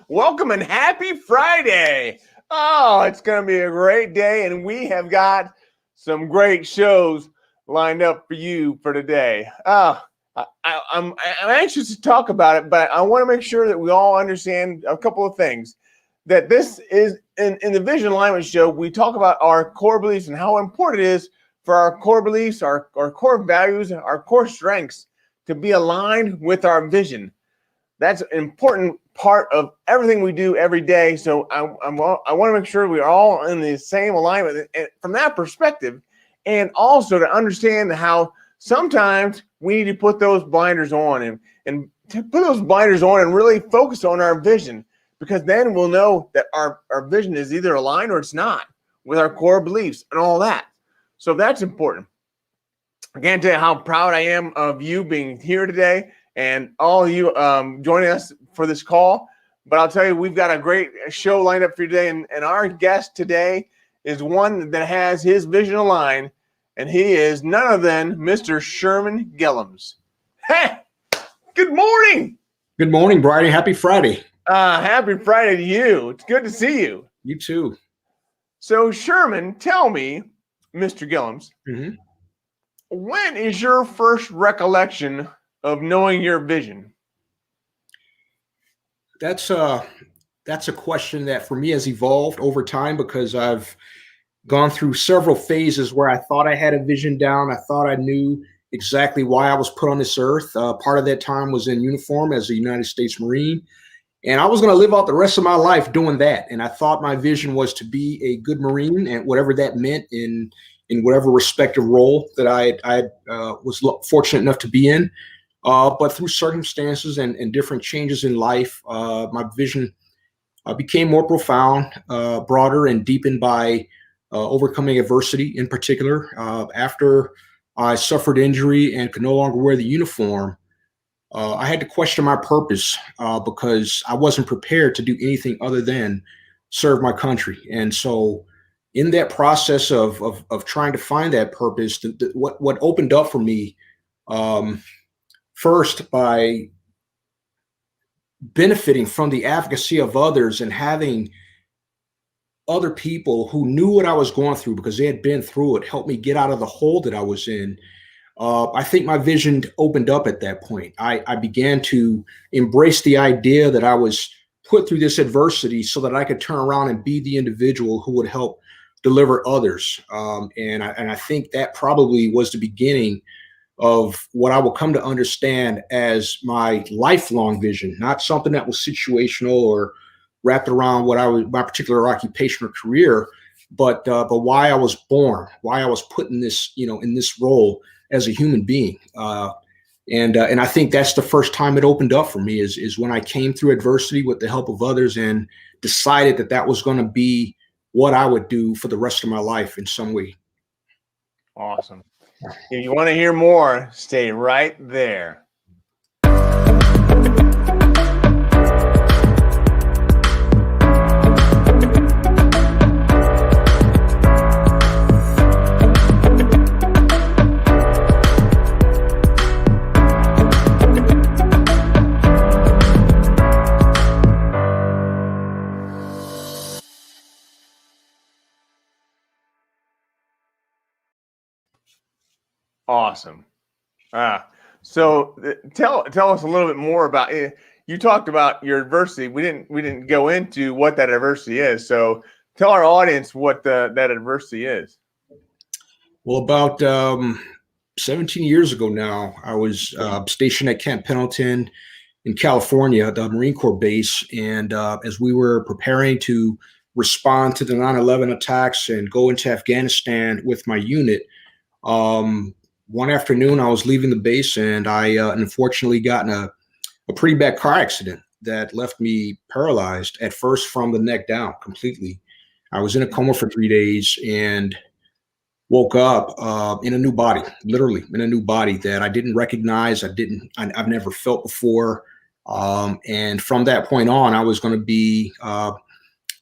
Welcome and happy Friday. Oh, it's going to be a great day, and we have got some great shows lined up for you for today. I'm anxious to talk about it, but I want to make sure that we all understand a couple of things. That this is, in the Vision Alignment Show, we talk about our core beliefs and how important it is for our core beliefs, our core values, our core strengths to be aligned with our vision. That's an important part of everything we do every day. So I want to make sure we're all in the same alignment from that perspective, and also to understand how sometimes we need to put those blinders on and to put those blinders on and really focus on our vision, because then we'll know that our vision is either aligned or it's not with our core beliefs and all that. So that's important. I can't tell you how proud I am of you being here today and all of you joining us for this call. But I'll tell you, we've got a great show lined up for you today. And our guest today is one that has his vision aligned, and he is none other than Mr. Sherman Gillums. Hey, good morning. Good morning, Bridie. Happy Friday. Happy Friday to you. It's good to see you. You too. So, Sherman, tell me, Mr. Gillums, when is your first recollection of knowing your vision? That's a question that for me has evolved over time, because I've gone through several phases where I thought I had a vision down. I thought I knew exactly why I was put on this earth. Part of that time was in uniform as a United States Marine, and I was going to live out the rest of my life doing that. And I thought my vision was to be a good Marine, and whatever that meant in whatever respective role that I was fortunate enough to be in. But through circumstances and different changes in life, my vision became more profound, broader, and deepened by overcoming adversity in particular. After I suffered injury and could no longer wear the uniform, I had to question my purpose because I wasn't prepared to do anything other than serve my country. And so in that process of trying to find that purpose, what opened up for me, first, by benefiting from the advocacy of others and having other people who knew what I was going through because they had been through it help me get out of the hole that I was in. I think my vision opened up at that point. I began to embrace the idea that I was put through this adversity so that I could turn around and be the individual who would help deliver others. And I think that probably was the beginning of what I will come to understand as my lifelong vision, not something that was situational or wrapped around my particular occupation or career, but why I was born, why I was put in this, in this role as a human being. And I think that's the first time it opened up for me is when I came through adversity with the help of others and decided that was going to be what I would do for the rest of my life in some way. Awesome. If you want to hear more, stay right there. Awesome. So tell us a little bit more about it. you talked about your adversity. We didn't go into what that adversity is. So tell our audience what that adversity is. Well, about 17 years ago now, I was stationed at Camp Pendleton in California, the Marine Corps base. And as we were preparing to respond to the 9/11 attacks and go into Afghanistan with my unit, one afternoon I was leaving the base, and I unfortunately got in a pretty bad car accident that left me paralyzed at first from the neck down completely. I was in a coma for 3 days and woke up in a new body, literally in a new body that I didn't recognize. I've never felt before. And from that point on, I was going to be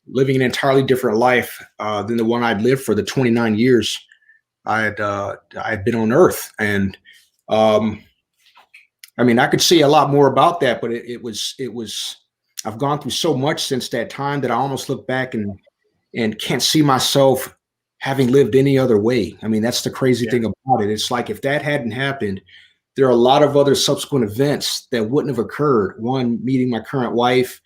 living an entirely different life than the one I'd lived for the 29 years I'd been on Earth. And I mean, I could say a lot more about that, but it was, I've gone through so much since that time that I almost look back and can't see myself having lived any other way. I mean, that's the crazy thing about it. It's like, if that hadn't happened, there are a lot of other subsequent events that wouldn't have occurred. One, meeting my current wife,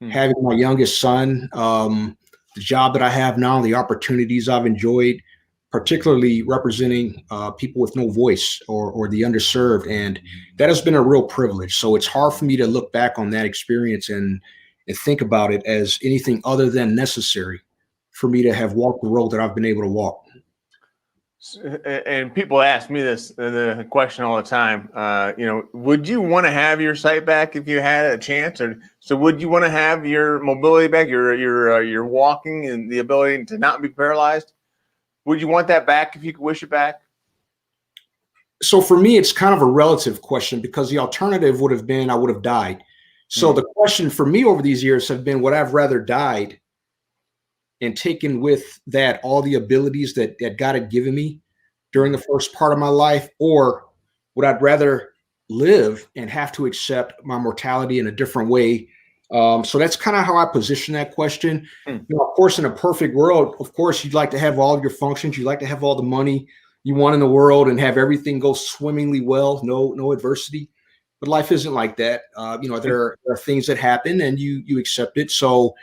having my youngest son, the job that I have now, the opportunities I've enjoyed, particularly representing people with no voice or the underserved. And that has been a real privilege. So it's hard for me to look back on that experience and think about it as anything other than necessary for me to have walked the road that I've been able to walk. And people ask me the question all the time, would you want to have your sight back if you had a chance? Or so would you want to have your mobility back, your walking and the ability to not be paralyzed? Would you want that back if you could wish it back? So for me, it's kind of a relative question, because the alternative would have been I would have died. So the question for me over these years have been, would I have rather died and taken with that all the abilities that God had given me during the first part of my life, or would I rather live and have to accept my mortality in a different way? So that's kind of how I position that question. Of course, in a perfect world, of course, you'd like to have all of your functions. You'd like to have all the money you want in the world and have everything go swimmingly well, no adversity. But life isn't like that. There are things that happen and you accept it. So,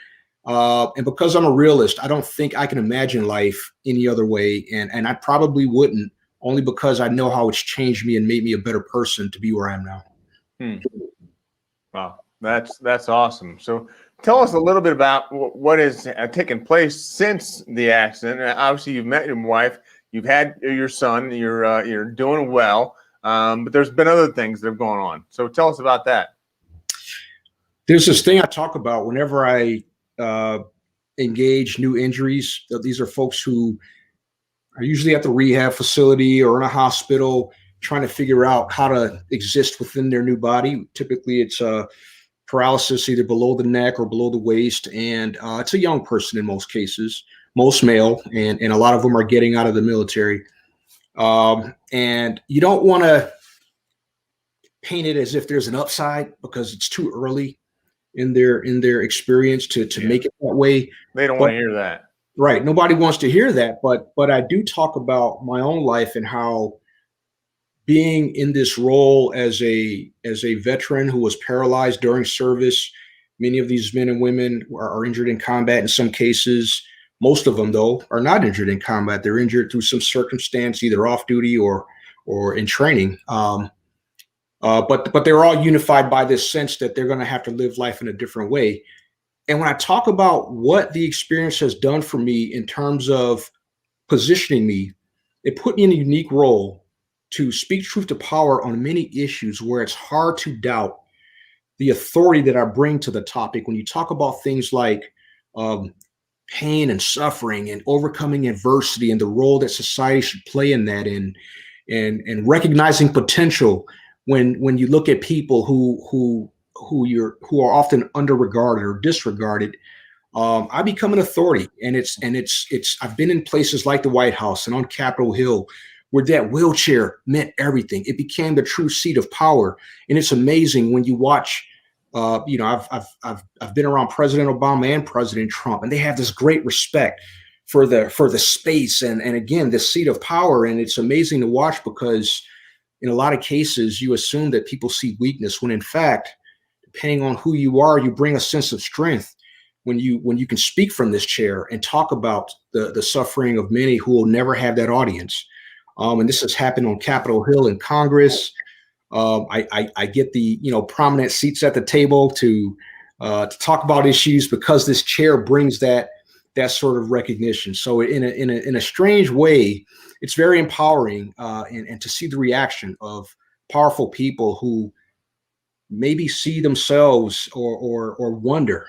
and because I'm a realist, I don't think I can imagine life any other way. And I probably wouldn't, only because I know how it's changed me and made me a better person to be where I am now. Wow. That's awesome. So tell us a little bit about what has taken place since the accident. Obviously, you've met your wife, you've had your son, you're doing well, but there's been other things that have gone on. So tell us about that. There's this thing I talk about whenever I engage new injuries. These are folks who are usually at the rehab facility or in a hospital trying to figure out how to exist within their new body. Typically, it's paralysis either below the neck or below the waist. And it's a young person in most cases, most male, and a lot of them are getting out of the military. And you don't want to paint it as if there's an upside, because it's too early in their experience to make it that way. They don't want to hear that. Right. Nobody wants to hear that. But I do talk about my own life and how being in this role as a veteran who was paralyzed during service. Many of these men and women are injured in combat in some cases. Most of them, though, are not injured in combat. They're injured through some circumstance, either off duty or in training. But they're all unified by this sense that they're going to have to live life in a different way. And when I talk about what the experience has done for me in terms of positioning me, it put me in a unique role to speak truth to power on many issues where it's hard to doubt the authority that I bring to the topic. When you talk about things like pain and suffering and overcoming adversity and the role that society should play in that, and recognizing potential when you look at people who are often underregarded or disregarded, I become an authority. And I've been in places like the White House and on Capitol Hill where that wheelchair meant everything. It became the true seat of power. And it's amazing when you watch, I've been around President Obama and President Trump, and they have this great respect for the space and again, the seat of power. And it's amazing to watch, because in a lot of cases, you assume that people see weakness when in fact, depending on who you are, you bring a sense of strength when you can speak from this chair and talk about the suffering of many who will never have that audience. And this has happened on Capitol Hill in Congress. I get the prominent seats at the table to talk about issues because this chair brings that sort of recognition. So in a strange way, it's very empowering, and to see the reaction of powerful people who maybe see themselves or wonder,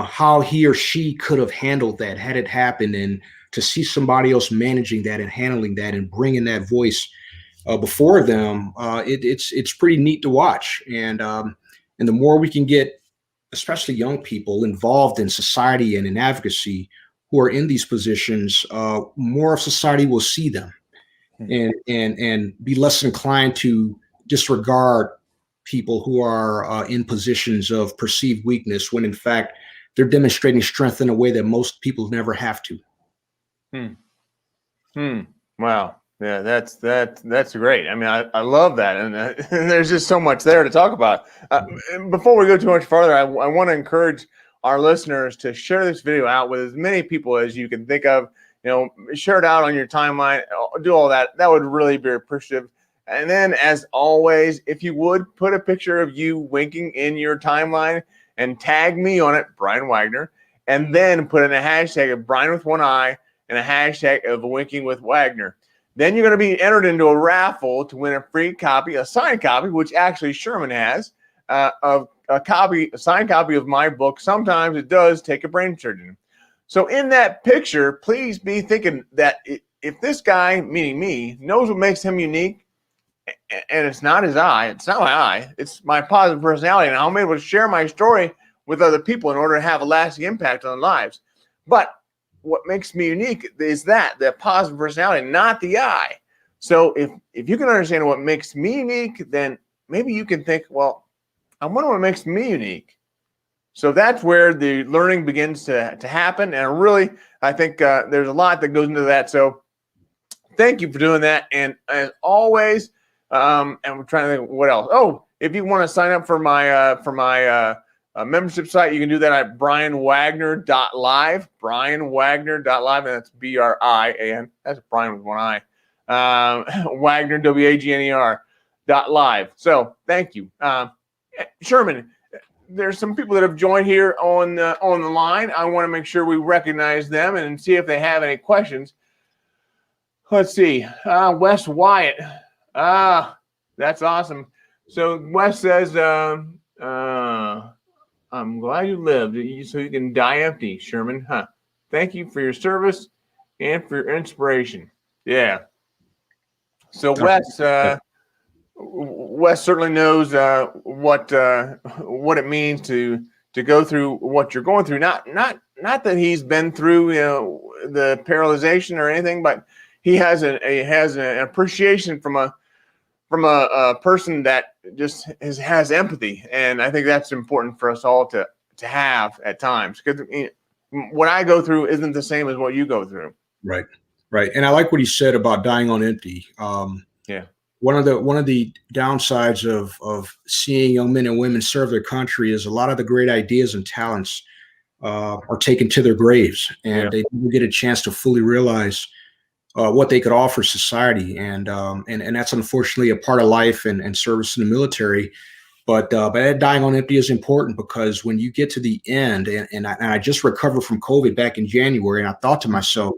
how he or she could have handled that had it happened, and to see somebody else managing that and handling that and bringing that voice before them, it's pretty neat to watch. And the more we can get, especially young people, involved in society and in advocacy who are in these positions, more of society will see them and be less inclined to disregard people who are in positions of perceived weakness when in fact they're demonstrating strength in a way that most people never have to. Wow. Yeah, that's great. I mean, I love that, and there's just so much there to talk about. Before we go too much further, I want to encourage our listeners to share this video out with as many people as you can think of. Share it out on your timeline, do all that. That would really be appreciative. And then, as always, if you would put a picture of you winking in your timeline and tag me on it, Brian Wagner, and then put in a hashtag of Brian with one eye and a hashtag of winking with Wagner. Then you're going to be entered into a raffle to win a free copy, a signed copy, which actually Sherman has, of a signed copy of my book. Sometimes it does take a brain surgeon. So in that picture, please be thinking that if this guy, meaning me, knows what makes him unique, and it's not his eye, it's not my eye, it's my positive personality, and I'm able to share my story with other people in order to have a lasting impact on their lives. But what makes me unique is that positive personality, not the eye. So if you can understand what makes me unique, then maybe you can think, well, I wonder what makes me unique. So that's where the learning begins to happen. And really, I think there's a lot that goes into that. So thank you for doing that. And as always, and we're trying to think what else. Oh, if you want to sign up for my membership site, you can do that at brianwagner.live, brianwagner.live, and that's BRIAN. That's Brian with one eye. Wagner, WAGNER.live. So thank you. Sherman, there's some people that have joined here on the line. I want to make sure we recognize them and see if they have any questions. Let's see. Wes Wyatt. That's awesome. So Wes says, I'm glad you lived so you can die empty, Sherman. Thank you for your service and for your inspiration. Yeah. So Wes certainly knows what it means to go through what you're going through. Not that he's been through the paralyzation or anything, but he has an appreciation from a person that just has empathy, and I think that's important for us all to have at times, because what I go through isn't the same as what you go through. Right. And I like what he said about dying on empty. Yeah. One of the downsides of seeing young men and women serve their country is a lot of the great ideas and talents are taken to their graves, and they never get a chance to fully realize what they could offer society, and that's unfortunately a part of life and service in the military. But that dying on empty is important, because when you get to the end, and I just recovered from COVID back in January, and I thought to myself,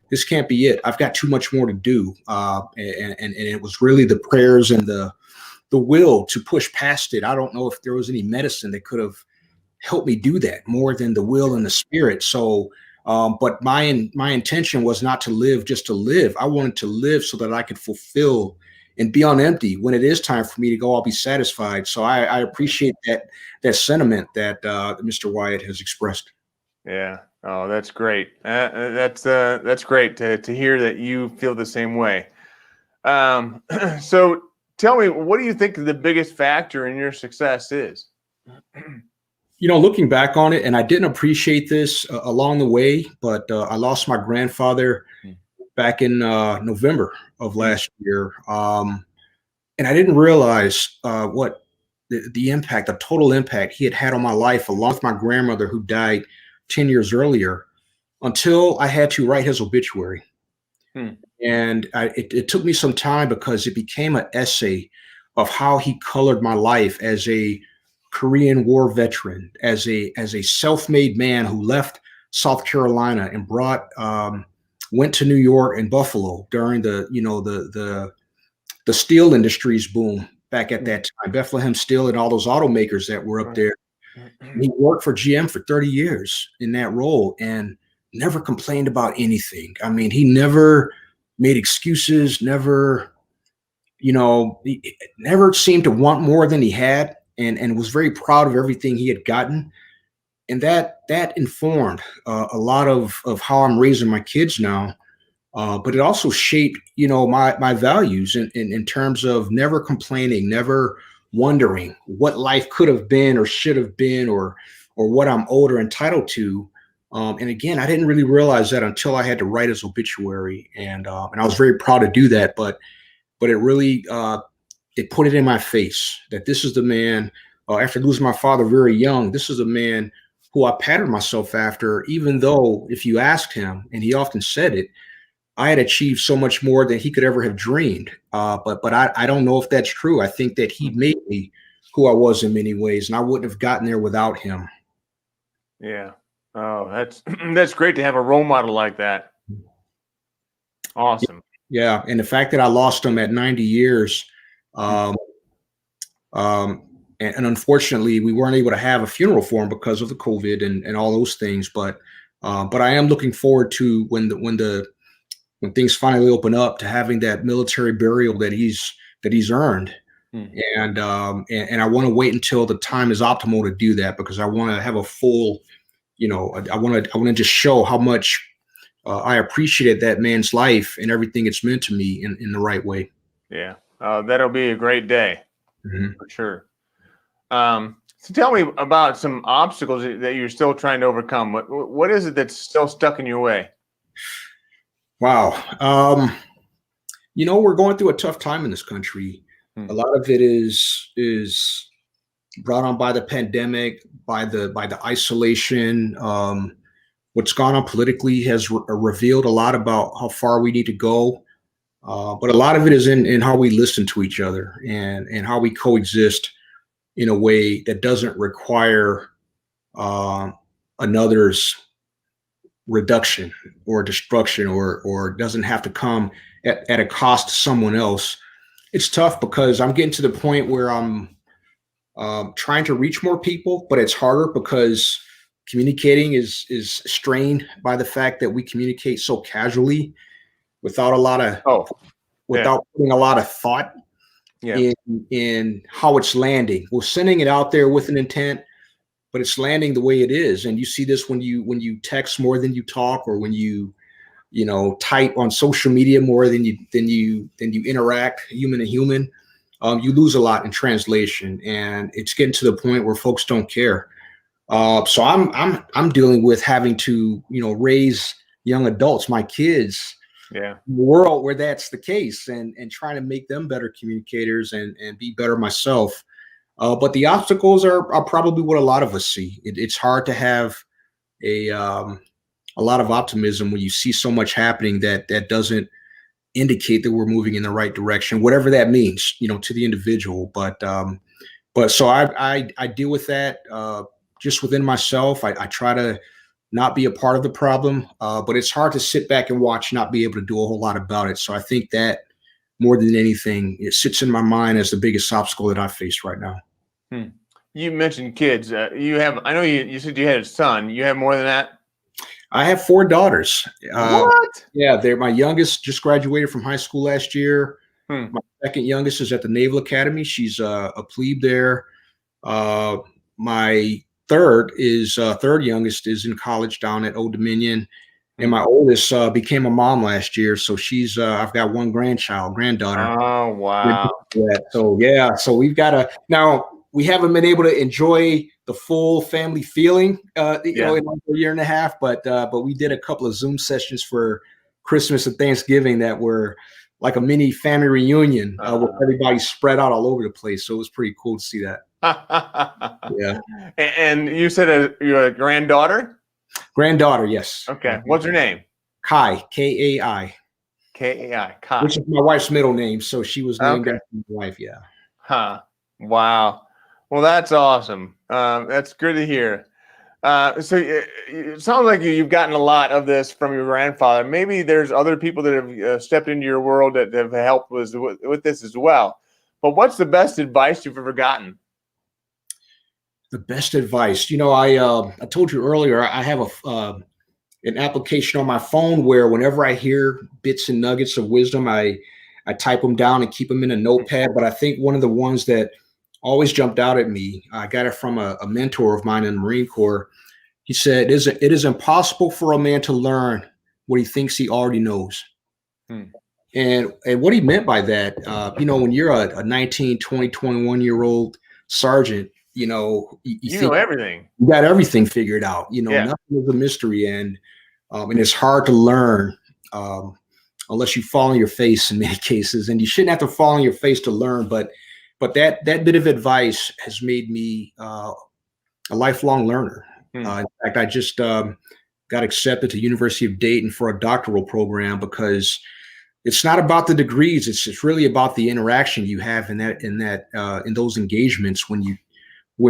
this can't be it. I've got too much more to do, and it was really the prayers and the will to push past it. I don't know if there was any medicine that could have helped me do that more than the will and the spirit. So. But my intention was not to live just to live. I wanted to live so that I could fulfill and be on empty. When it is time for me to go, I'll be satisfied. So I appreciate that sentiment that Mr. Wyatt has expressed. Yeah. Oh, that's great. That's great to hear that you feel the same way. So tell me, what do you think the biggest factor in your success is? Looking back on it, and I didn't appreciate this along the way, but I lost my grandfather back in November of last year. And I didn't realize what the impact, the total impact he had on my life, along with my grandmother who died 10 years earlier, until I had to write his obituary. And it took me some time because it became an essay of how he colored my life as a Korean War veteran, as a self-made man who left South Carolina and went to New York and Buffalo during the steel industries boom back at that time, Bethlehem Steel and all those automakers that were up there. He worked for GM for 30 years in that role and never complained about anything. I mean, he never made excuses, never seemed to want more than he had, and was very proud of everything he had gotten. And that informed a lot of how I'm raising my kids now. But it also shaped, my values in terms of never complaining, never wondering what life could have been or should have been, or what I'm owed or entitled to. And again, I didn't really realize that until I had to write his obituary, and I was very proud to do that. But it really it put it in my face that this is the man. After losing my father very young, this is the man who I patterned myself after. Even though, if you asked him, and he often said it, I had achieved so much more than he could ever have dreamed. But I don't know if that's true. I think that he made me who I was in many ways, and I wouldn't have gotten there without him. Yeah. Oh, that's great to have a role model like that. Awesome. Yeah, and the fact that I lost him at 90 years, and unfortunately, we weren't able to have a funeral for him because of the COVID and all those things. But I am looking forward to when things finally open up, to having that military burial that he's earned. And I want to wait until the time is optimal to do that, because I want to have a full, I want to just show how much I appreciated that man's life and everything it's meant to me in the right way. Yeah, that'll be a great day for sure. So tell me about some obstacles that you're still trying to overcome. What is it that's still stuck in your way? Wow. We're going through a tough time in this country. A lot of it is brought on by the pandemic, by the isolation. What's gone on politically has revealed a lot about how far we need to go. But a lot of it is in how we listen to each other and how we coexist in a way that doesn't require another's reduction or destruction, or doesn't have to come at a cost to someone else. It's tough because I'm getting to the point where I'm trying to reach more people, but it's harder because communicating is strained by the fact that we communicate so casually without putting a lot of thought in how it's landing. We're sending it out there with an intent, but it's landing the way it is. And you see this when you text more than you talk, or when you type on social media more than you interact human to human. You lose a lot in translation, and it's getting to the point where folks don't care. So I'm dealing with having to raise young adults, my kids, in a world where that's the case, and trying to make them better communicators and be better myself. But the obstacles are probably what a lot of us see. It's hard to have a lot of optimism when you see so much happening that doesn't indicate that we're moving in the right direction, whatever that means, to the individual. But so I deal with that just within myself. I try to not be a part of the problem, but it's hard to sit back and watch, not be able to do a whole lot about it. So I think that more than anything, it sits in my mind as the biggest obstacle that I face right now. You mentioned kids. I know you said you had a son. You have more than that? I have 4 daughters. What? Yeah, my youngest just graduated from high school last year. My second youngest is at the Naval Academy. She's a plebe there. My third youngest is in college down at Old Dominion. And my oldest became a mom last year. So I've got one granddaughter. Oh, wow. So, yeah. So now we haven't been able to enjoy the full family feeling, in a year and a half, but we did a couple of Zoom sessions for Christmas and Thanksgiving that were like a mini family reunion with everybody spread out all over the place. So it was pretty cool to see that. Yeah. And you said you're a granddaughter? Granddaughter, yes. Okay. What's her name? Kai, Kai, Kai. Kai. which is my wife's middle name. So she was named Okay. after my wife. Yeah. Huh. Wow. Well, that's awesome. That's good to hear. So it sounds like you've gotten a lot of this from your grandfather. Maybe there's other people that have stepped into your world that have helped with this as well. But what's the best advice you've ever gotten? The best advice, I told you earlier, I have an application on my phone where whenever I hear bits and nuggets of wisdom, I type them down and keep them in a notepad. But I think one of the ones that always jumped out at me, I got it from a mentor of mine in the Marine Corps. He said, it is impossible for a man to learn what he thinks he already knows. And what he meant by that, when you're a 19, 20, 21-year-old sergeant, you know everything. You got everything figured out. Nothing is a mystery, and it's hard to learn unless you fall on your face in many cases. And you shouldn't have to fall on your face to learn. But that bit of advice has made me a lifelong learner. In fact, I just got accepted to University of Dayton for a doctoral program because it's not about the degrees. It's really about the interaction you have in those engagements when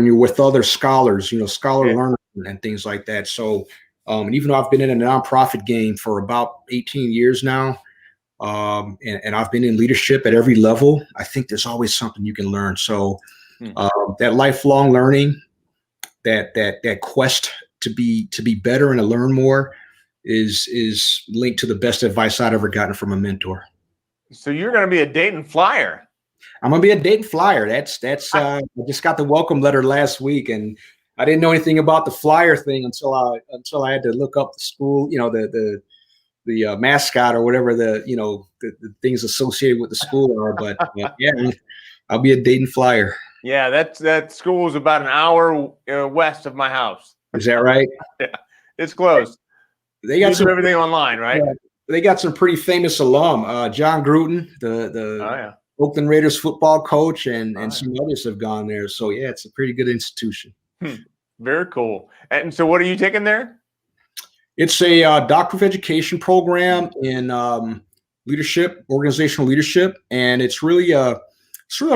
you're with other scholars, scholar learners and things like that. So, and even though I've been in a nonprofit game for about 18 years now, and I've been in leadership at every level, I think there's always something you can learn. So, that lifelong learning, that quest to be better and to learn more is linked to the best advice I'd ever gotten from a mentor. So you're going to be a Dayton Flyer. I'm gonna be a Dayton Flyer. That's I just got the welcome letter last week, and I didn't know anything about the Flyer thing until I had to look up the school, the mascot or whatever the things associated with the school are. But yeah, I'll be a Dayton Flyer. Yeah, that school is about an hour west of my house. Is that right? Yeah, it's close. They got everything online, right? Yeah, they got some pretty famous alum. John Gruden, the Oakland Raiders football coach, and some others have gone there. So yeah, it's a pretty good institution. Very cool. And so what are you taking there? It's a doctorate of education program in leadership, organizational leadership. And it's really a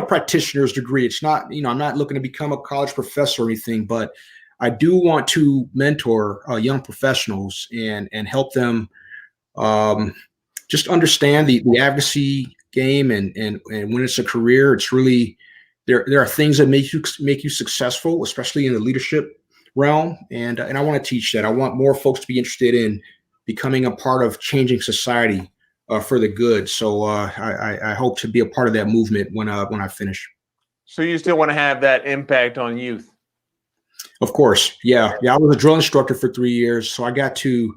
practitioner's degree. It's not, I'm not looking to become a college professor or anything, but I do want to mentor young professionals and help them just understand the advocacy game, and when it's a career, it's really there are things that make you successful, especially in the leadership realm, and I want to teach that. I want more folks to be interested in becoming a part of changing society for the good. So I hope to be a part of that movement when I finish. So you still want to have that impact on youth? Of course, yeah. I was a drill instructor for 3 years, so I got to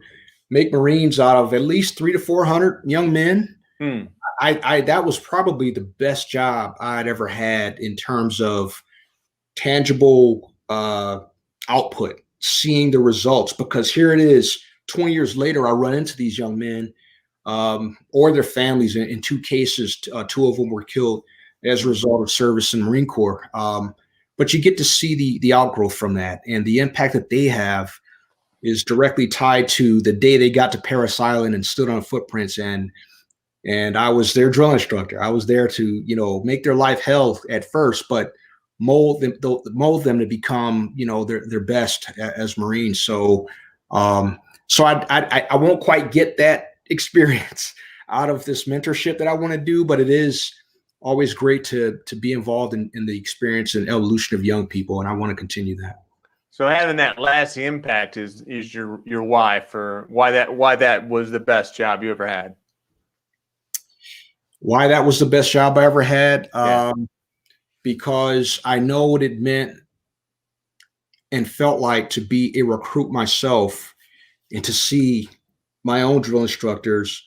make Marines out of at least 300 to 400 young men. That was probably the best job I'd ever had in terms of tangible output, seeing the results, because here it is 20 years later, I run into these young men or their families. In 2 cases, 2 of them were killed as a result of service in the Marine Corps. But you get to see the outgrowth from that, and the impact that they have is directly tied to the day they got to Parris Island and stood on footprints. And I was their drill instructor. I was there to, make their life hell at first, but mold them to become, their best as Marines. So, I won't quite get that experience out of this mentorship that I want to do, but it is always great to be involved in the experience and evolution of young people. And I want to continue that. So having that lasting impact is your why for why that was the best job you ever had. Why that was the best job I ever had? Because I know what it meant and felt like to be a recruit myself, and to see my own drill instructors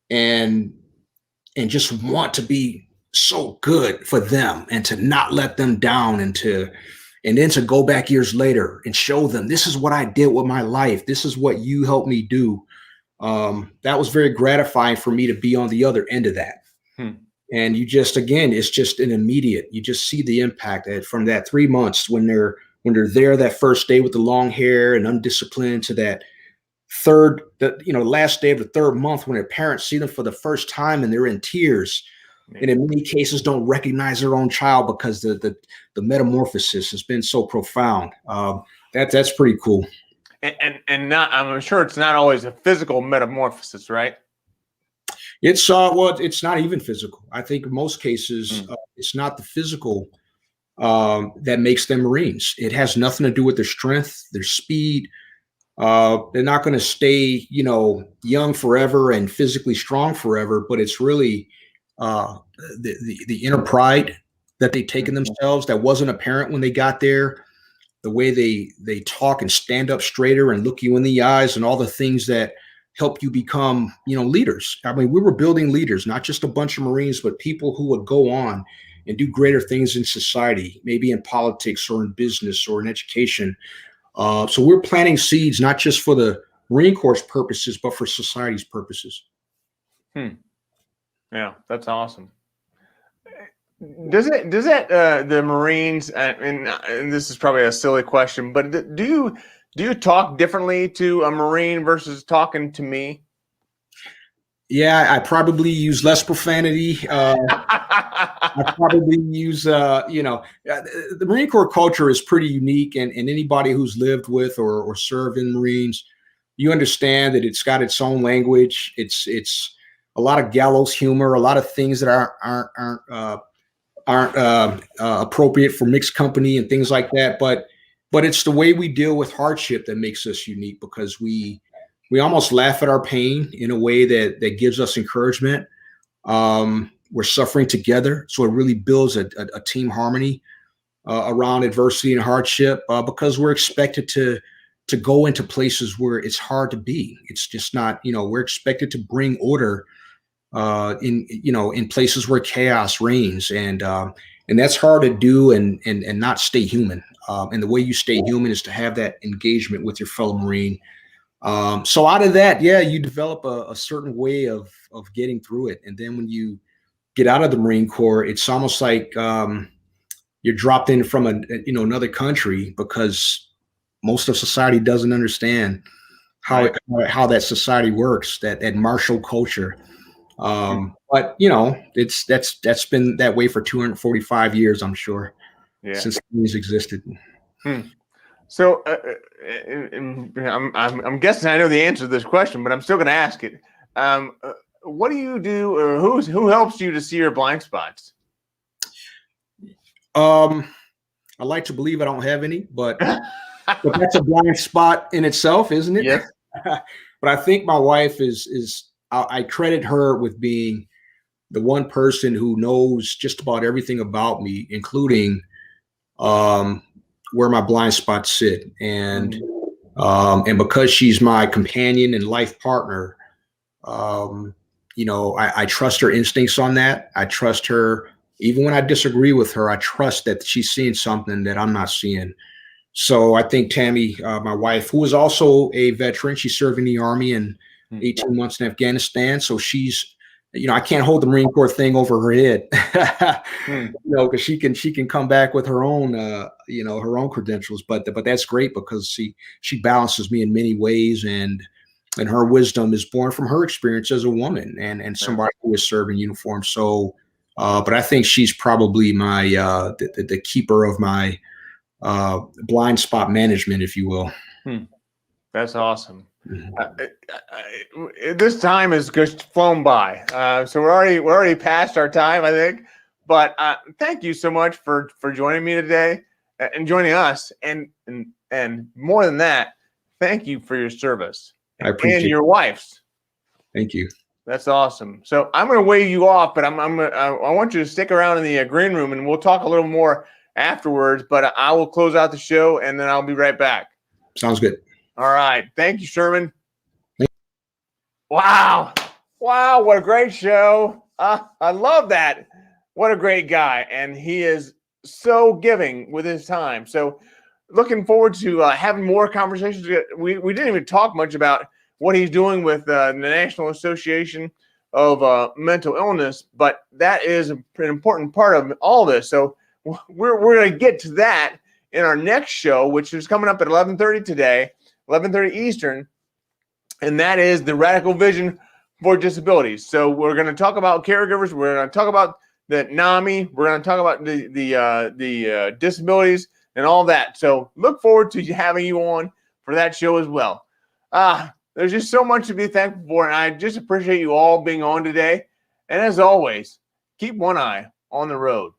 and just want to be so good for them and to not let them down, and then to go back years later and show them, this is what I did with my life. This is what you helped me do. That was very gratifying for me to be on the other end of that. And you just, again, it's just an immediate, you just see the impact from that 3 months when they're there that first day with the long hair and undisciplined, to that last day of the third month when their parents see them for the first time and they're in tears. And in many cases don't recognize their own child because the metamorphosis has been so profound. That's pretty cool. And not, I'm sure it's not always a physical metamorphosis, right? It's it's not even physical. I think in most cases, it's not the physical that makes them Marines. It has nothing to do with their strength, their speed. They're not going to stay, young forever and physically strong forever, but it's really the inner pride that they take in themselves that wasn't apparent when they got there. The way they talk and stand up straighter and look you in the eyes, and all the things that help you become, leaders. I mean, we were building leaders, not just a bunch of Marines, but people who would go on and do greater things in society, maybe in politics or in business or in education. So we're planting seeds, not just for the Marine Corps' purposes, but for society's purposes. Yeah, that's awesome. Does the Marines, and this is probably a silly question, but do you talk differently to a Marine versus talking to me? Yeah, I probably use less profanity. I probably use, the Marine Corps culture is pretty unique, and anybody who's lived with or served in Marines, you understand that it's got its own language. It's a lot of gallows humor, a lot of things that aren't appropriate for mixed company and things like that. But it's the way we deal with hardship that makes us unique, because we almost laugh at our pain in a way that gives us encouragement. We're suffering together, so it really builds a team harmony around adversity and hardship, because we're expected to go into places where it's hard to be. It's just not, we're expected to bring order in places where chaos reigns, and that's hard to do and not stay human. And the way you stay human is to have that engagement with your fellow Marine. So out of that, you develop a certain way of getting through it. And then when you get out of the Marine Corps, it's almost like you're dropped in from another country, because most of society doesn't understand how that society works, that martial culture. But that's been that way for 245 years, I'm sure, since these existed. So I'm guessing I know the answer to this question, but I'm still going to ask it. What do you do, or who helps you to see your blind spots? I like to believe I don't have any, but that's a blind spot in itself, isn't it? Yes. But I think my wife is I credit her with being the one person who knows just about everything about me, including where my blind spots sit. And because she's my companion and life partner, I trust her instincts on that. I trust her, even when I disagree with her, I trust that she's seeing something that I'm not seeing. So I think Tammy, my wife, who is also a veteran, she served in the Army and 18 months in Afghanistan. So she's, I can't hold the Marine Corps thing over her head, because she can come back with her own, her own credentials. But that's great, because she balances me in many ways, and her wisdom is born from her experience as a woman and somebody who has served in uniform. So, but I think she's probably my the keeper of my blind spot management, if you will. That's awesome. This time has just flown by, so we're already past our time, I think. But thank you so much for joining me today and joining us, and more than that, thank you for your service. I appreciate and your wife's. Thank you. That's awesome. So I'm going to wave you off, but I want you to stick around in the green room, and we'll talk a little more afterwards. But I will close out the show, and then I'll be right back. Sounds good. All right. Thank you, Sherman. Wow. What a great show. I love that. What a great guy. And he is so giving with his time. So looking forward to having more conversations. We didn't even talk much about what he's doing with the National Association of mental illness, but that is an important part of all this. So we're going to get to that in our next show, which is coming up at 11:30 today, 11:30 Eastern, and that is the radical vision for disabilities. So we're going to talk about caregivers. We're going to talk about the NAMI. We're going to talk about the disabilities and all that. So look forward to having you on for that show as well. There's just so much to be thankful for, and I just appreciate you all being on today. And as always, keep one eye on the road.